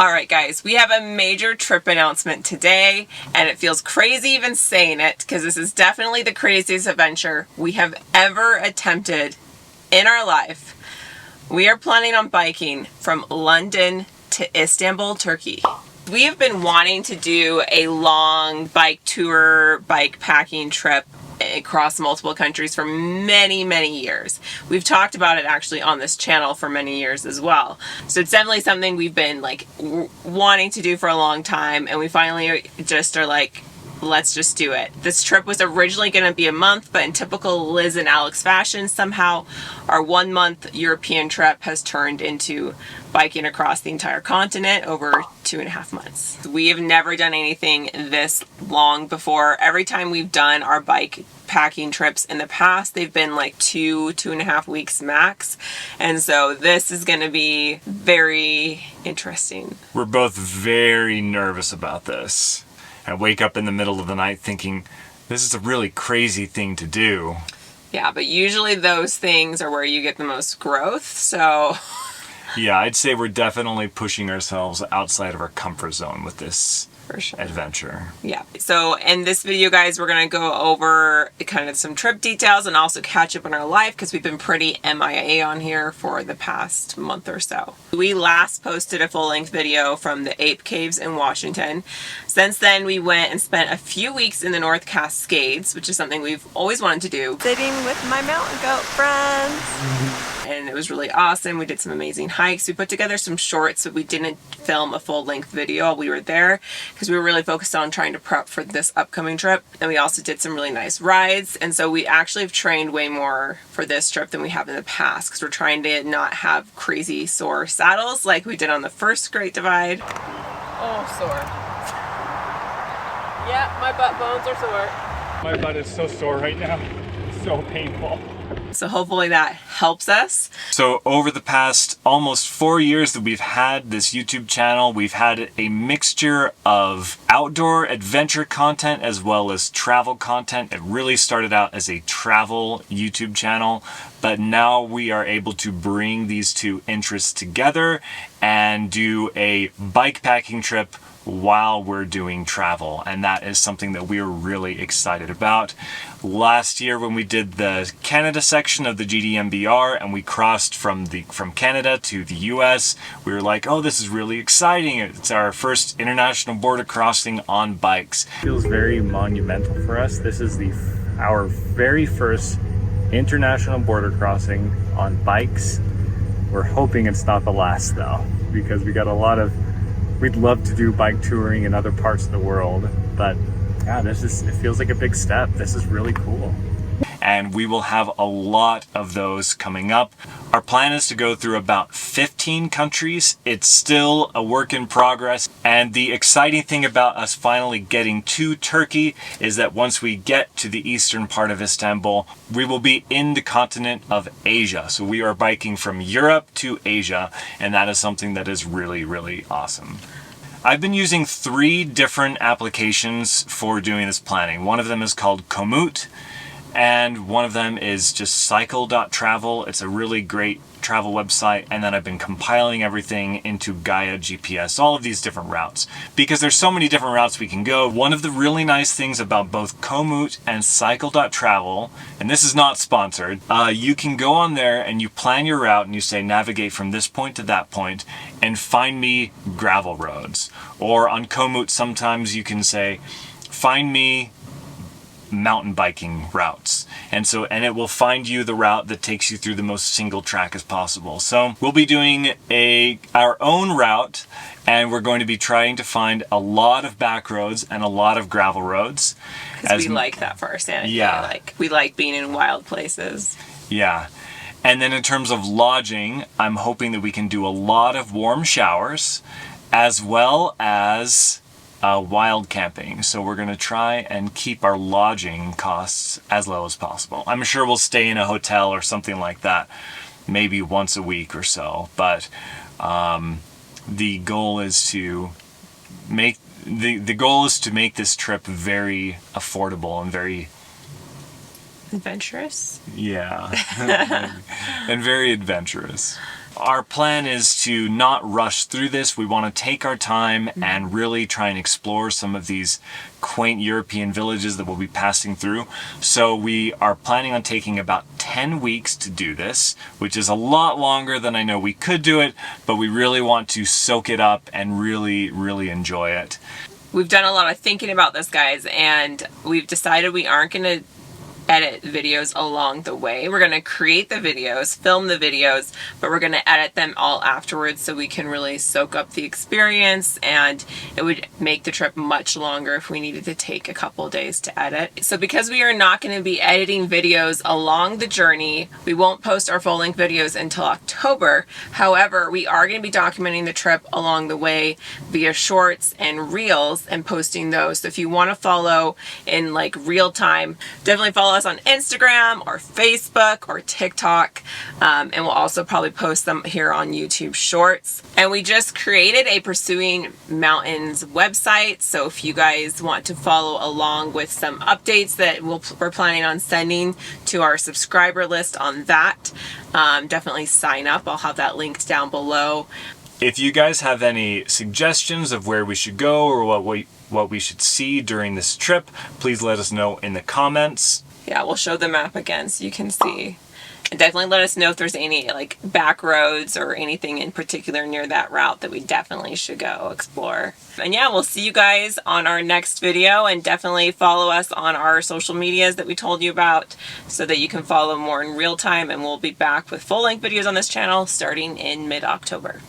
Alright guys, we have a major trip announcement today, and it feels crazy even saying it because this is definitely the craziest adventure we have ever attempted in our life. We are planning on biking from London to Istanbul, Turkey. We have been wanting to do a long bike tour, bike packing trip across multiple countries for many years. We've talked about it actually on this channel for many years as well. So it's definitely something we've been like wanting to do for a long time, and we finally just are like, let's just do it. This trip was originally going to be a month, but in typical Liz and Alex fashion, somehow our 1 month European trip has turned into biking across the entire continent over 2.5 months. We have never done anything this long before. Every time we've done our bike packing trips in the past, they've been like 2.5 weeks max. And so this is going to be very interesting. We're both very nervous about this. I wake up in the middle of the night thinking, this is a really crazy thing to do. Yeah, but usually those things are where you get the most growth, so... Yeah, I'd say we're definitely pushing ourselves outside of our comfort zone with this for sure. Adventure. Yeah. So in this video, guys, we're going to go over kind of some trip details and also catch up on our life because we've been pretty MIA on here for the past month or so. We last posted a full-length video from the Ape Caves in Washington. Since then, we went and spent a few weeks in the North Cascades, which is something we've always wanted to do. Sitting with my mountain goat friends. And it was really awesome. We did some amazing hikes. We put together some shorts, but we didn't film a full-length video while we were there because we were really focused on trying to prep for this upcoming trip. And we also did some really nice rides. And so we actually have trained way more for this trip than we have in the past because we're trying to not have crazy sore saddles like we did on the first Great Divide. Oh, sore. Yeah, my butt bones are sore. My butt is so sore right now. It's so painful. So hopefully that helps us. So over the past almost 4 years that we've had this YouTube channel, we've had a mixture of outdoor adventure content as well as travel content. It really started out as a travel YouTube channel, but now we are able to bring these two interests together and do a bike packing trip while we're doing travel, and that is something that we're really excited about. Last year when we did the Canada section of the GDMBR and we crossed from Canada to the US, we were like, oh, this is really exciting. It's our first international border crossing on bikes. It feels very monumental for us. This is our very first international border crossing on bikes. We're hoping it's not the last though, because we got a lot of we'd love to do bike touring in other parts of the world, but yeah, it feels like a big step. This is really cool. And we will have a lot of those coming up. Our plan is to go through about 15 countries. It's still a work in progress. And the exciting thing about us finally getting to Turkey is that once we get to the eastern part of Istanbul, we will be in the continent of Asia. So we are biking from Europe to Asia, and that is something that is really awesome. I've been using 3 different applications for doing this planning. One of them is called Komoot, and one of them is just cycle.travel. It's a really great travel website, and then I've been compiling everything into Gaia GPS, all of these different routes, because there's so many different routes we can go. One of the really nice things about both Komoot and cycle.travel, and this is not sponsored, you can go on there and you plan your route and you say navigate from this point to that point and find me gravel roads. Or on Komoot sometimes you can say find me mountain biking routes, and it will find you the route that takes you through the most single track as possible. So we'll be doing our own route, and we're going to be trying to find a lot of back roads and a lot of gravel roads, because we like that for our sanity. Yeah, we like being in wild places. Yeah. And then in terms of lodging, I'm hoping that we can do a lot of warm showers as well as wild camping. So we're going to try and keep our lodging costs as low as possible. I'm sure we'll stay in a hotel or something like that maybe once a week or so, but the goal is to make this trip very affordable and very adventurous. Yeah. And very adventurous. our plan is to not rush through this. We want to take our time and really try and explore some of these quaint European villages that we'll be passing through. So we are planning on taking about 10 weeks to do this, which is a lot longer than I know we could do it, but we really want to soak it up and really, really enjoy it. We've done a lot of thinking about this, guys, and we've decided we aren't going to edit videos along the way. We're going to create the videos, film the videos, but we're going to edit them all afterwards so we can really soak up the experience, and it would make the trip much longer if we needed to take a couple days to edit. So because we are not going to be editing videos along the journey, we won't post our full-length videos until October. However, we are going to be documenting the trip along the way via shorts and reels and posting those. So if you want to follow in like real time, definitely follow us on Instagram or Facebook or TikTok, and we'll also probably post them here on YouTube Shorts. And we just created a Pursuing Mountains website, so if you guys want to follow along with some updates that we're planning on sending to our subscriber list on that, definitely sign up. I'll have that linked down below. If you guys have any suggestions of where we should go or what we should see during this trip, please let us know in the comments. Yeah, we'll show the map again so you can see. And definitely let us know if there's any like back roads or anything in particular near that route that we definitely should go explore. And yeah, we'll see you guys on our next video, and definitely follow us on our social medias that we told you about so that you can follow more in real time, and we'll be back with full-length videos on this channel starting in mid-October.